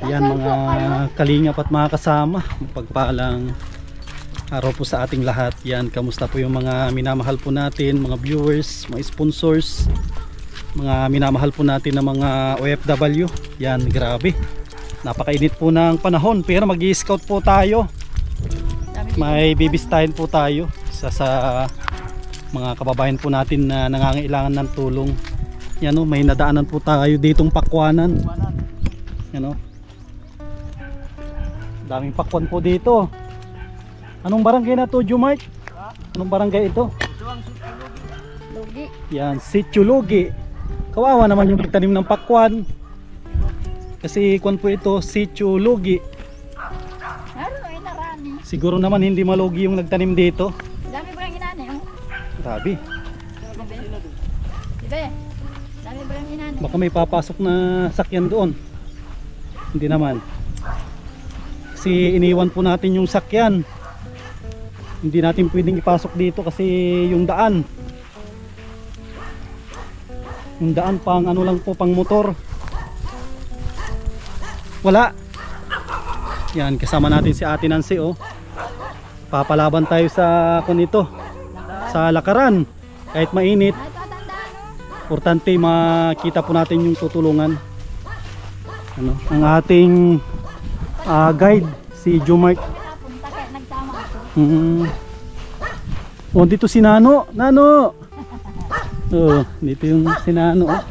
Yan mga kalingap at mga kasama, pagpalang araw po sa ating lahat. Yan, kamusta po yung mga minamahal po natin, mga viewers, mga sponsors, mga minamahal po natin na mga OFW. Yan, grabe, napakainit po ng panahon, pero mag-i-scout po tayo. May bibistahin po tayo sa mga kababayan po natin na nangangailangan ng tulong. Yan o, may nadaanan po tayo ditong pakwanan. Yan o, daming pakwan po dito. Anong barangay na to, Jumart? Anong barangay ito? Lugi. Yan, Sitio Lugi. Kawawa naman yung pagtanim ng pakwan. Kasi kwan po ito, Sitio Lugi. Siguro naman hindi malugi yung nagtanim dito. Dami ba yung inani? Grabe. Diba? Dami ba yung inani? Baka may papasok na sakyan doon. Hindi naman. Kasi iniwan po natin yung sakyan. Hindi natin pwedeng ipasok dito kasi yung daan pang ano lang po, pang motor. Wala. Yan, kasama natin si Ate Nancy oh. Papalaban tayo sa kunito, sa lakaran. Kahit mainit, importante makita po natin yung tutulungan. Ano, ang ating guide si Jumart. Oh, dito si Nano. Nano. Oh, dito yung si Nano. Oh.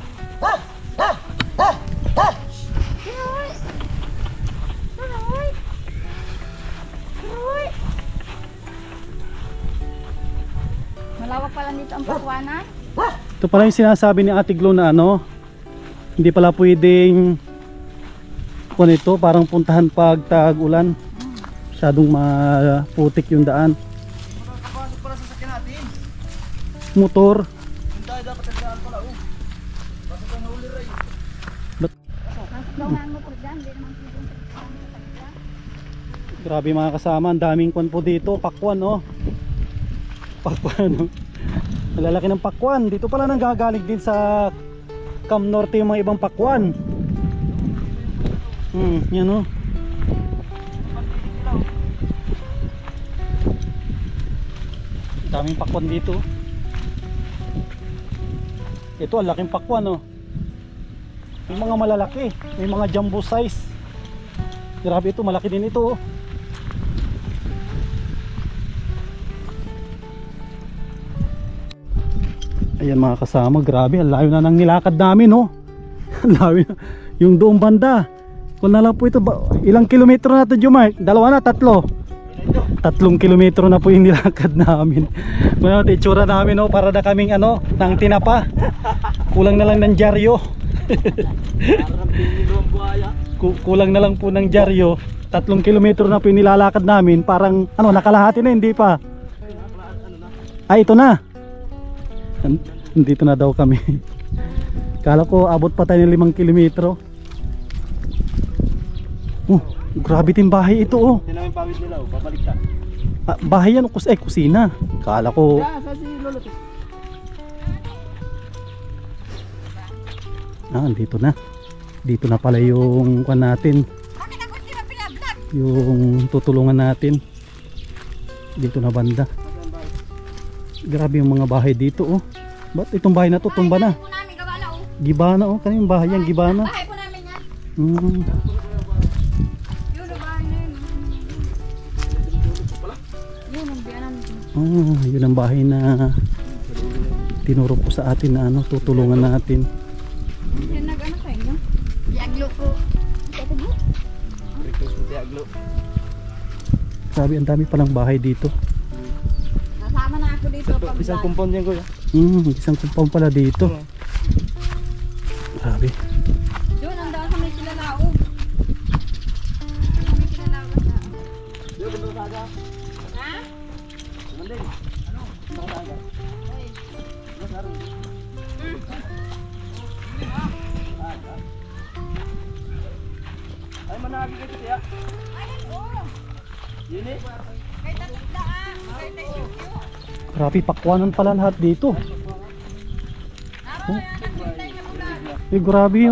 Malawak pala dito ang pakwanan. Ito pala yung sinasabi ni Ate Glo na ano, hindi pala pwedeng kung ito, parang puntahan pag tag-ulan. Masyadong maputik yung daan. Makakapasok pala sa sakyan natin. Motor. Hindi dapat ang daan pala oh. Pasok ang huli rin. Gawaan mo po dyan. Hindi naman pwedeng Grabe mga kasama, ang daming kwan po dito. Pakwan oh. Pakwan oh. Malalaki ng pakwan. Dito pala nanggagaling din sa Cam Norte yung mga ibang pakwan. Yan oh. Daming pakwan dito. Ito ang laking pakwan oh. May mga malalaki, may mga jumbo size. Grabe, ito malaki din ito oh. Ayan mga kasama, grabe, ang layo na ng nilakad namin oh. Ang layo na. Yung doong banda, kung na lang po ito, ilang kilometro na ito, Jumart? 2 na, 3? 3 kilometro na po yung nilakad namin. Kung ano, itsura namin oh, para na kaming ano, ng tinapa. Kulang na lang ng dyaryo. Kulang na lang po ng dyaryo. 3 kilometro na po yung nilalakad namin. Parang ano, nakalahati na, hindi pa. Ay, ito na. Dito na daw kami. Kala ko abot pa tayo ng 5 kilometro. Grabe din bahay ito oh. Hindi namin pawid nila oh, babaliktad. Bahay yan o kusina. Kala ko. Dito na. Dito na pala yung kuwan natin. Yung tutulungan natin. Dito na banda. Grabe yung mga bahay dito oh. Ba't itong bahay na to tumba na? Gibana oh. Kanina yung bahay yan, Gibana. Bahay po namin yan. Yun ang bahay na tinuro po sa atin na ano, tutulungan natin. Yan nag-ano sa inyo? Diaglo po. Sabi, ang dami palang bahay dito. Nasama na ako dito. Isang compound yan kuya. Isang compound pala dito. Grabe. Doon, ang daan sa may kilalaog. May kilalaog na. Yo, gusto saga. Ha? Manding. Ano? Gusto saga. Ay. Mas araw. Ay managi ka tiya. Ayun, oh. Yun eh. Kahit ang daan. Kahit ang sityo. Grabe, pakwanan pala lahat dito. Araw, yan. Naghintay na mula. Grabe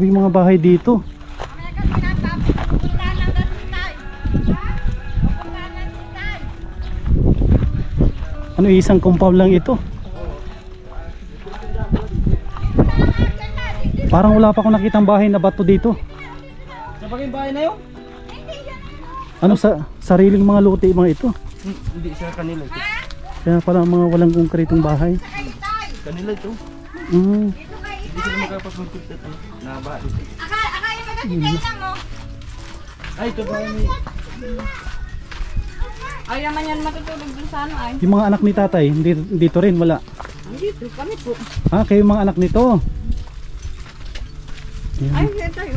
yung mga bahay dito. Ano, isang compound lang ito. Parang wala pa akong nakitang bahay na bato dito. Sa bagay bahay na yun? Ano, sa sariling mga lote mga ito. Hindi siya kanila ito. Kaya pala mga walang konkretong bahay. Kanila ito. Mm. Hindi sila makapag-magkuntat na bahay. Akaya mo kasi kayo mo. Ay, ito bahay ni... Ay naman yan matutulog dun sa ano ay. Yung mga anak ni tatay, dito rin wala. Dito kami po. Ah, kayo mga anak nito. Ay, Yan. dito tayo.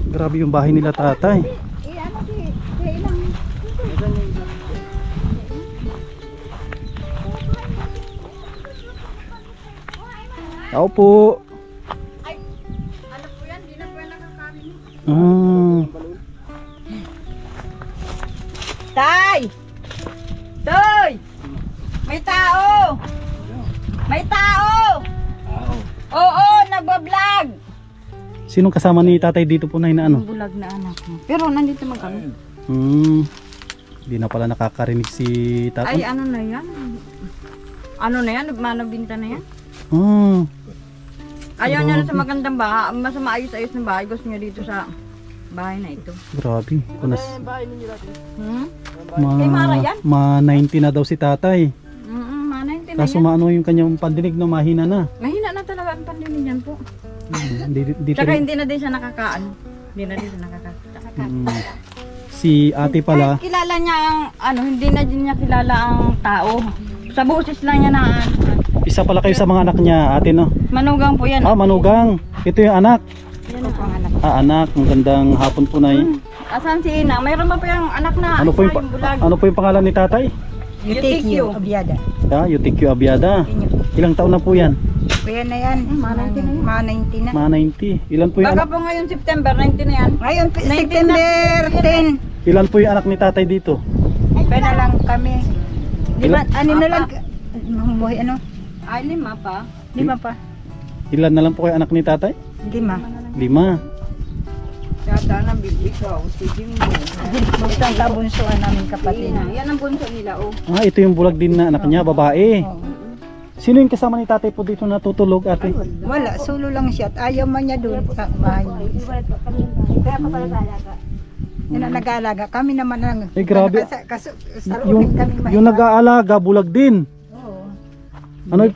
Grabe yung bahay nila tatay. Ano si ilang Tao po. ano po yan? Di na po yan nakakain. Ah, Tay! Tay! May tao! May tao! Oo, nagbablog! sinong kasama ni tatay dito po na inaano? Ang bulag na anak mo. Pero nandito man kami. Hindi na pala nakakarinig si Ay, tatay. ano na yan? Ano na yan? Nagmanabinta na yan? Ah, Ayaw niya na sa magandang bahay. Mas maayos-ayos ng bahay. Gusto niya dito sa bahay na ito. grabe. Kunas, Bahay ninyo natin. Kay Mara yan? ma 90 na daw si tatay. Manay, na Kaso yan. maano yung kanyang pandinig na mahina na. Mahina na talaga ang pandinig niyan po. Dito Tsaka rin. hindi na din siya nakakaano. Hindi na din siya nakakaano. Si ate pala, Kilala niya ang, ano, hindi na din niya kilala ang tao. Sa boses lang niya na, isa pala kayo sa mga anak niya, ate no? manugang po yan. Ah, manugang. Ito yung anak. Yan ang pangalan. Ah, anak. Ang gandang hapon po na Asan si Ina? Mayroon ba pa yung anak na Ano po yung, isa, yung bulag? ano po yung pangalan ni tatay? Yutikyo. Abiada. Ah, Yutikyo Abiada. Ilang taon na po yan? Kuya na yan. Ma-90 na yan. Ma-90 na. Mga 90. Ilan po yung Baka anak? po ngayon September 19 na yan. Ngayon, September 10. Ilan po yung anak ni tatay dito? Kaya na lang kami. Lima, Ilan? ano na lang. Buhay ano? Ay, 5 pa. Lima pa. Ilan na lang po kayo anak ni tatay? 5. 5. Yata na ikaw, si Jimbo. Basta ang kabunsuan namin kapatid. Yan ang bunso nila, oh. Ah, ito yung bulag din na anak niya, babae. Oo. Sino yung kasama ni tatay po dito natutulog, ate? Wala, solo lang siya at ayaw man niya doon sa bahay. Yan ang nag-aalaga. Kami naman ang... Eh, grabe. Kaso, Yung, kami yung nag-aalaga, bulag din. Oo.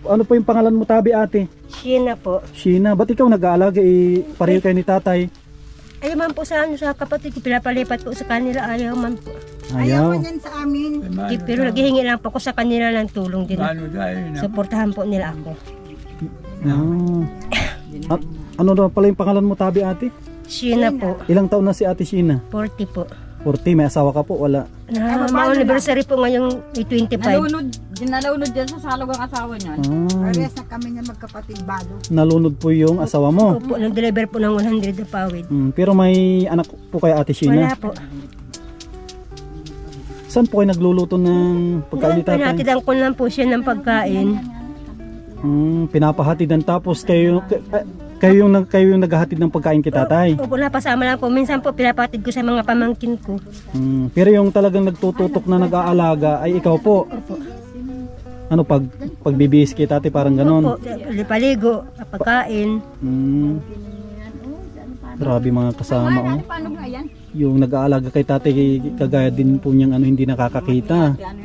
Ano po yung pangalan mo, tabi, ate? Sheena po. Sheena. Ba't ikaw nag-aalaga? Pareho kayo ni tatay. Ayaw man po sa, sa kapatid ko, pinapalipat po sa kanila, ayaw man po. Ayaw. man yan sa amin. Pero naghihingi lang po ko sa kanila ng tulong din. Suportahan po nila ako. Ah. At, ano daw pala yung pangalan mo, tabi, ate? Sheena po, Ilang taon na si ate Sheena? 40 po. 40, may asawa ka po? Wala. Ma-anniversary po ngayong 25. Nalunod dyan sa salog ang asawa niya. Ah, Parehas na kami na magkapatid balo. nalunod po yung asawa mo. Opo, nag-deliver po ng 100 na pawid. Pero may anak po kay ate Wala Sheena. po. Saan po kayo nagluluto ng pagkain ni tatay? Pinatidan ko lang po siya ng pagkain. Pinapahatidan tapos kayo yung naghahatid ng pagkain kay tatay. Opo, napasama lang po. Minsan po pinapatid ko sa mga pamangkin ko. Pero yung talagang nagtututok na nag-aalaga ay ikaw po. Opo. Ano pagbibihis kay tatay parang ganon. Opo, paligo, pagkain. Grabe mga kasama oh. Paano nga yan? Yung nag-aalaga kay tatay kagaya din po niyang hindi nakakakita. Ano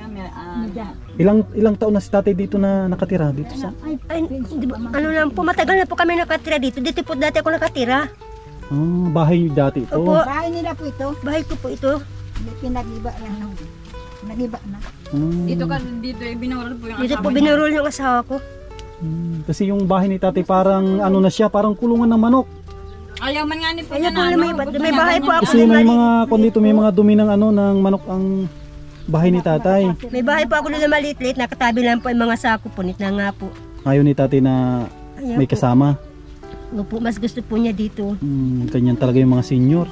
nga, Ilang taon na si tatay dito na nakatira dito sa? Ay, ano lang po, matagal na po kami nakatira dito. Dito po dati ako nakatira. Bahay niyo dati ito. Opo. Bahay nila po ito. Bahay ko po ito. Pinagiba lang. Nagiba na. dito ka, dito binawal po yung Dito asawa po niya. binurol yung asawa ko. Kasi yung bahay ni tatay parang ano na siya, parang kulungan ng manok. Ayaw man nga ni po Ayaw niya po, na, may- gusto may niya bahay ganyan po ako. Kasi may mga dito may mga dumi ng ng manok ang bahay ni tatay. May bahay po ako doon na maliit-liit. Nakatabi lang po yung mga sako. Punit na nga po. Ayaw ni tatay na Ayaw may po. kasama. Opo, mas gusto po niya dito. Ganyan talaga yung mga senior.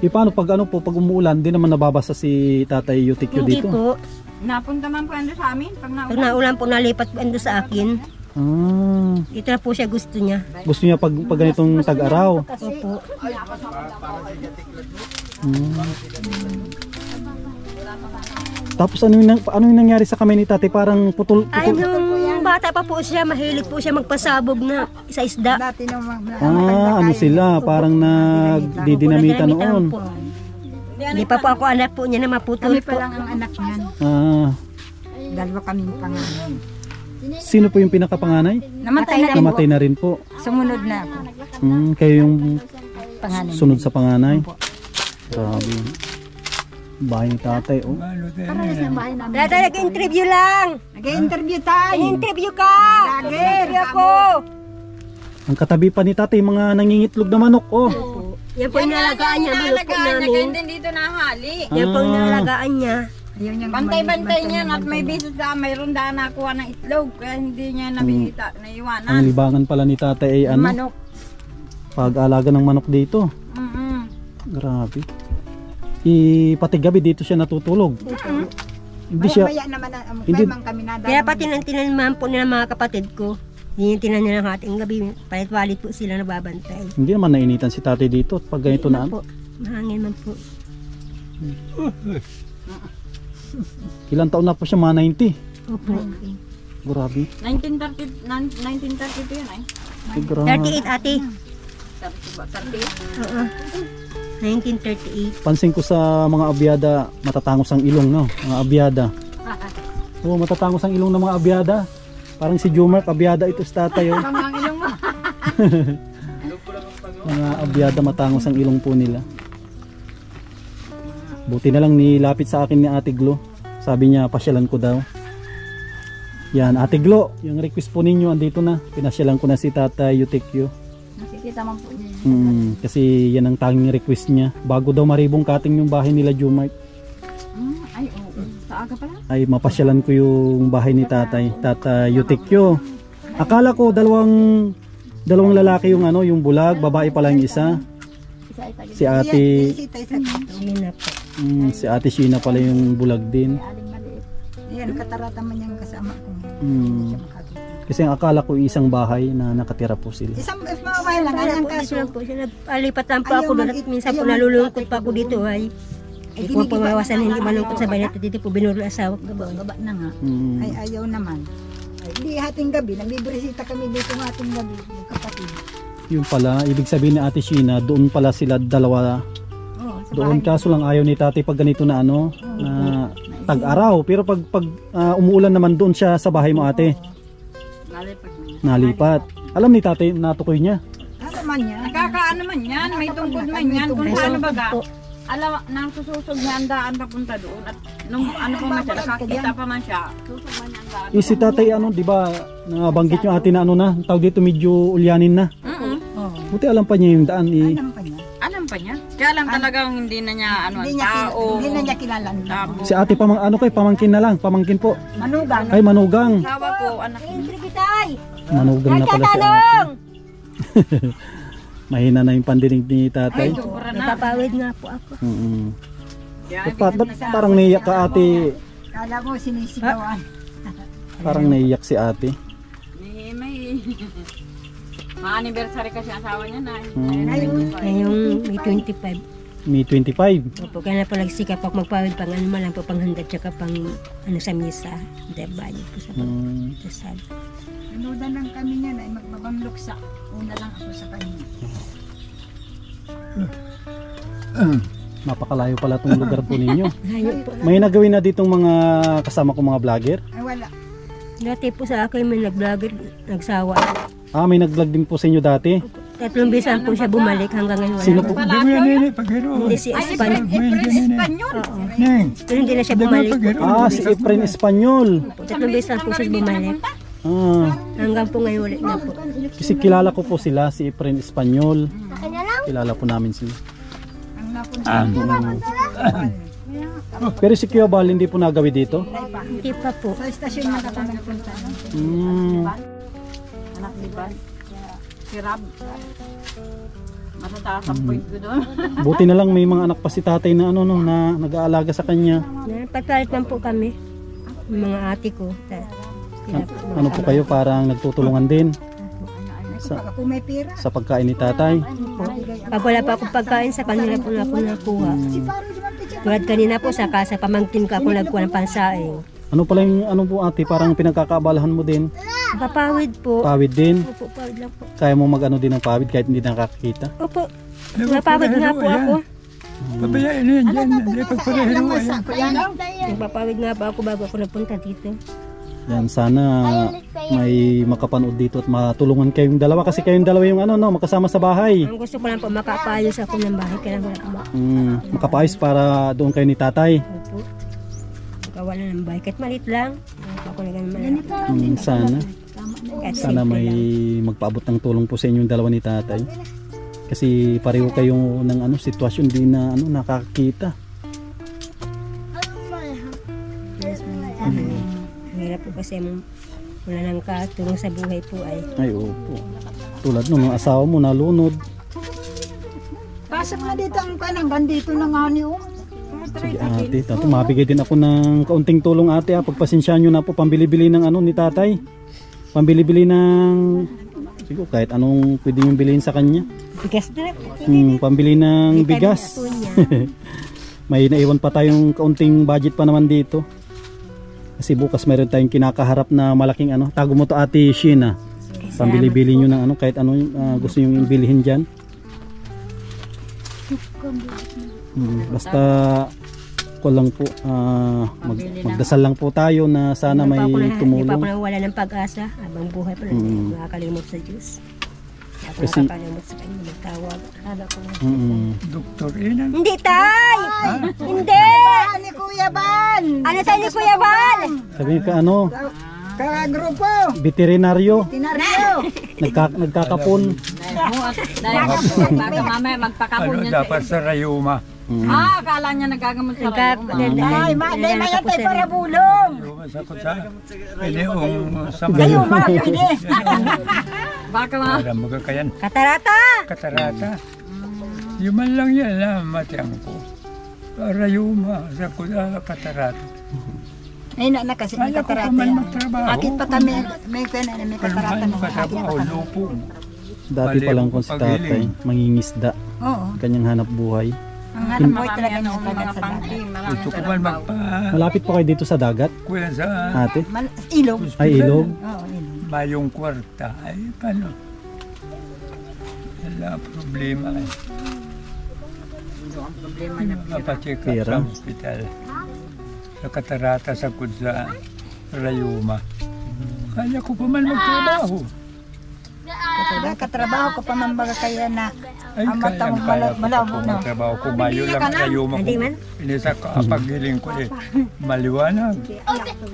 Paano pag pag umuulan, di naman nababasa si Tatay Yutikyo Hindi dito? po. Napunta man po ano sa amin. Pag Pag naulan po, nalipat po ando sa akin. Ito na po siya gusto niya. Gusto niya pag ganitong tag-araw. Opo. Tapos ano yung nangyari sa kamay ni tatay? Parang putol. Ay, nung bata pa po siya, mahilig po siya magpasabog na sa isda. Dati nung Ano sila? Parang nagdidinamita noon. Po. Hindi pa po ako anak po niya na maputol Kami pa po. lang ang anak niyan. Dalawa kaming pangalan. Sino po yung pinakapanganay? Namatay na. Namatay na rin po. Sumunod na ako. Kayo yung Pangalan. sunod sa panganay. Grabe. Bahay ni tatay, oh. Tatay, nag-interview lang. Nag-interview tayo. Interview ka. Interview ako. Ang katabi pa ni tatay, mga nangingitlog na manok, oh. Yan po yung nalagaan niya, manok po namin. Hindi dito nahali. Yan po yung nalagaan niya. Ayaw niyang Bantay-bantay niya at may bisis na mayroon daan nakuha ng itlog kaya hindi niya nabihita, naiwanan. Ang libangan pala ni tatay ay ano, Manok. pag-alaga ng manok dito. Grabe. Pati gabi dito siya natutulog. Hindi siya, Maya naman hindi- mang kami nadaan. Kaya pati tinanman po nila mga kapatid ko. Hindi yung tinan nila ng ating gabi. Palit-walit po sila nababantay. hindi naman nainitan si tatay dito pag ganito na ano. Po. Mahangin man po. Ilang taon na po siya, mga 90. Opo. Grabe. 1932 yun ay. Grabe. 38 ate. 38. Oo. 1938. Pansin ko sa mga abyada, matatangos ang ilong, no? Mga abyada. Oo, matatangos ang ilong ng mga abyada. Parang si Jumark, abyada ito sa tatay, oh. Ang ilong mo. Mga abyada, matangos ang ilong po nila. Buti na lang nilapit sa akin ni Ate Glo. Sabi niya, pasyalan ko daw. Yan, Ate Glo, yung request po ninyo, andito na. Pinasyalan ko na si Tatay Yutikyo. Nakikita man po niya. Kasi yan ang tanging request niya. Bago daw maribong kating yung bahay nila Jumark, Ay, oo. Sa aga pala. ay mapasyalan ko yung bahay ni Tatay Yutikyo. Akala ko dalawang lalaki yung ano, yung bulag, babae pala yung isa. Si Ate Hindi na po. si Ate Sheena pala yung bulag din. Yan, katarata man yung kasama ko. Kasi ang akala ko isang bahay na nakatira po sila. Isang babae lang, Kaya ang po dito kaso. lang po siya. Nagpalipat lang po ako doon at minsan po nalulungkot pa ako dito ay. Ay kung pamawasan hindi malungkot sa bayan at dito po binuro asawa ko. Gaba na nga. Mm. Ay ayaw naman. Ay, di hating gabi, nagbibresita kami dito ng hating gabi, yung kapatid. Yun pala, ibig sabihin ni Ate Sheena, doon pala sila dalawa. Oo, sa Doon bahay. kaso lang ayaw ni Tatay pag ganito na ano, na tag-araw. Pero pag umuulan naman doon siya sa bahay mo, Ate. Nalipat niya. Nalipat. Alam ni Tatay, natukoy niya. Ano man yan? Nakakaano man yan, may tungkod man yan. Kung paano baga, alam, nang sususog niya ang daan papunta doon. At nung ano pa man siya, nakakita pa man siya. Susog man niya ang daan. Si Tatay, ano, di ba, nabanggit yung ate na ano na, tawag dito medyo ulyanin na. Oo. Buti alam pa niya yung daan. Alam pa niya. Alam pa niya. Kaya lang talagang hindi na niya, ano, Hindi ang niya, tao. hindi na niya kilala. Tabo. Si ate pamangkin na lang, pamangkin po. Manugang. Ay, manugang. Asawa ko, anak niya. Tribitay! Manugang na pala si ate. Mahina na yung pandinig ni Tatay. Sobra na. Napapawid nga po ako. Kaya, Ba't parang naiyak ka, ate? Kala mo sinisigawan. Parang naiyak si ate. may ma-anniversary kasi ang asawa niya na. Ngayong may 25. May 25. Opo, kaya na po nagsikap ako magpawid pang ano man lang po panghandad tsaka pang ano sa misa. Debay po sa pagdasal. Nanudan lang kami niya na magbabanglok sa una lang ako sa kanya. Napakalayo pala itong lugar po ninyo. Hayop po. May nagawin na ditong mga kasama ko mga vlogger? Ay wala. Dati po sa akin may nag-vlogger, nagsawa. May nag-vlog din po sa inyo dati. 3 beses po siya bumalik hanggang ngayon wala. Sino po? Hindi si Espanyol. Espanyol. Oo. Pero hindi na siya bumalik. Si Efren Espanyol. 3 beses po siya bumalik. Hanggang po ngayon ulit na po. Kasi kilala ko po sila, si Efren Espanyol. Kilala po namin sila. Ang napunta. Pero si Kuya Bal hindi po nagawi dito? Hindi pa po. Sa estasyon na ako nagpunta. Anak ni Bal. Si Rab. Matataas ang point ko doon. Buti na lang may mga anak pa si tatay na ano no, na nag-aalaga sa kanya. Pagpalit man po kami. Yung mga ate ko. Sila po. Ano po kayo, parang nagtutulungan din Pag ako may pera. sa pagkain ni tatay. Pag wala pa akong pagkain sa kanila po na ako nakuha. Si Paro di man picture Tulad kanina po sa casa, pamangkin ko ako nagkuha ng pansaing. Ano pala yung ano po ate, parang pinagkakaabalahan mo din? Papawid po. Pawid din? Opo, pawid lang po. Kaya mo mag-ano din ng pawid kahit hindi nakakakita? Opo, napawid nga po ako. Pabayaan na yan dyan. Hindi pagparehin mo yan. Nagpapawid nga po ako bago ako napunta dito. Yan, sana may makapanood dito at matulungan kayong dalawa kasi kayong dalawa yung ano, no, makasama sa bahay. Ang gusto ko lang po makapayos ako ng bahay, kaya wala po. Makapayos para doon kayo ni tatay. Opo. Magkawa na ng bahay, kahit malit lang. Ako na ganun malaki. Sana. Kahit Sana simple may lang. magpaabot ng tulong po sa inyong dalawa ni tatay. Kasi pareho kayo ng ano, sitwasyon din na ano, nakakita. Ang hirap po kasi wala nang katulong sa buhay po ay. Ay, opo. Tulad nun, ang asawa mo nalunod. Pasok na dito ang kanang dito na nga ni Sige ate, tato, mabigay din ako ng kaunting tulong ate ha. Pagpasensyaan nyo na po, pambili-bili ng ano ni tatay. Pambili-bili ng, siguro kahit anong pwede yung bilhin sa kanya. Bigas na po. Pambili ng bigas. Po niya. May naiwan pa tayong kaunting budget pa naman dito. Kasi bukas mayroon tayong kinakaharap na malaking ano. Tago mo to ate Sheena. Pambili-bili nyo ng ano, kahit ano gusto nyo bilhin dyan. Basta ko lang po, magdasal lang po tayo na sana may Hindi pa tumulong. ako wala ng pag-asa habang buhay pa lang. Makakalimot sa Diyos. Ako Kasi- nakakalimot sa kanya, magtawag. Doktor, inang. Hindi tay! Hindi! Ni Kuya Ban! Ano tayo ni Kuya Bal? Sabi ka ano, Kagrupo! veterinaryo, Tinaryo! nagkakapon. Baka mamaya magpakapon Ano yan dapat sa rayuma? akala niya nagagamot sa rayuma. Ay, may mayatay para bulong! Rayuma sa kutsa. Ini ang sa Kayo, makakini! Baka mga Para magkakayan. Katarata! Katarata. Yuman lang yan na matiyang ko. Rayuma sa kutsa katarata. Ay, na kasi may Kaya ko katarata pa man yan. magtrabaho. Akit pa kami, may katarata Kalmahan na magkatrabaho, lupo. Dati pa lang po si tatay, mangingisda, Oo. kanyang hanap buhay. Ang hanap buhay marami talaga yan niya ang talaga mga sa pangki. dagat. Marami Gusto ko silang man trabaho. Malapit po kayo dito sa dagat, kuya sa ate? Ilog. Ay, ilog. Oo, ilog. mayong kwarta. Ay, paano? Wala problema eh. Mapacheck up Pera. sa hospital. Sa katarata sa kudsa rayuma. Kaya ko pa man magtrabaho. Katrabaho ko pa man baga kaya na Ay, ang mata mo kaya ko pa malabo po na. magtrabaho. Kung mayo lang rayuma ko. Hindi man. Inisa ko, paghiling ko eh, maliwanag.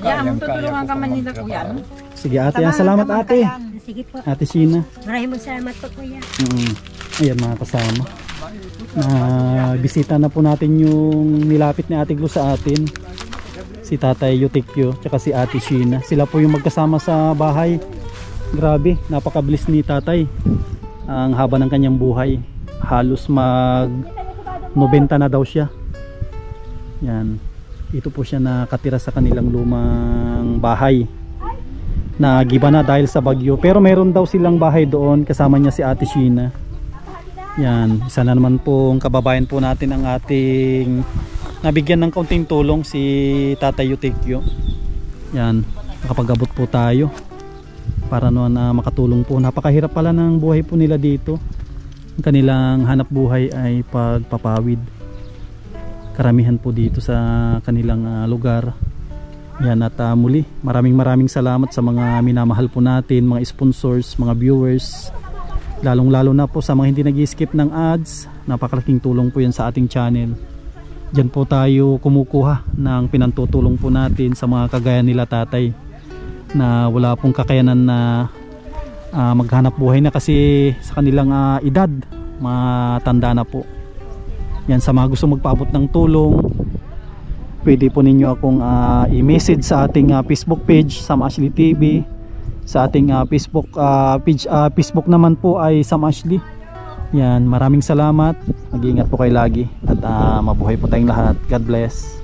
Yan, tutulungan ka man nila kuya. No? Sige ate, salamat ate. Sige po. Ate Sheena. Maraming salamat po kuya. Ayan mga kasama. Bisita na po natin yung nilapit ni Ate Glo sa atin. Si Tatay Yutikyo tsaka si Ate Sheena. Sila po yung magkasama sa bahay. Grabe, napakabilis ni Tatay. Ang haba ng kanyang buhay. Halos mag 90 na daw siya. Yan. Ito po siya nakatira sa kanilang lumang bahay. Nagiba na dahil sa bagyo. Pero meron daw silang bahay doon. Kasama niya si Ate Sheena. Yan, isa na naman pong kababayan po natin ang ating nabigyan ng kaunting tulong, si Tatay Yutikyo. Yan, nakapag-abot po tayo para noon na makatulong po. Napakahirap pala ng buhay po nila dito. Ang kanilang hanap buhay ay pagpapawid. Karamihan po dito sa kanilang lugar. Yan, at muli maraming salamat sa mga minamahal po natin, mga sponsors, mga viewers. Lalong-lalo na po sa mga hindi nag-skip ng ads, napakalaking tulong po yan sa ating channel. Diyan po tayo kumukuha ng pinantutulong po natin sa mga kagaya nila tatay na wala pong kakayanan na maghanap buhay na kasi sa kanilang edad, matanda na po. Yan, sa mga gusto magpaabot ng tulong, pwede po ninyo akong i-message sa ating Facebook page, Sam Ashley TV. Sa ating Facebook page, Facebook naman po ay Sam Ashley. Yan, maraming salamat. Mag-iingat po kayo lagi at mabuhay po tayong lahat. God bless.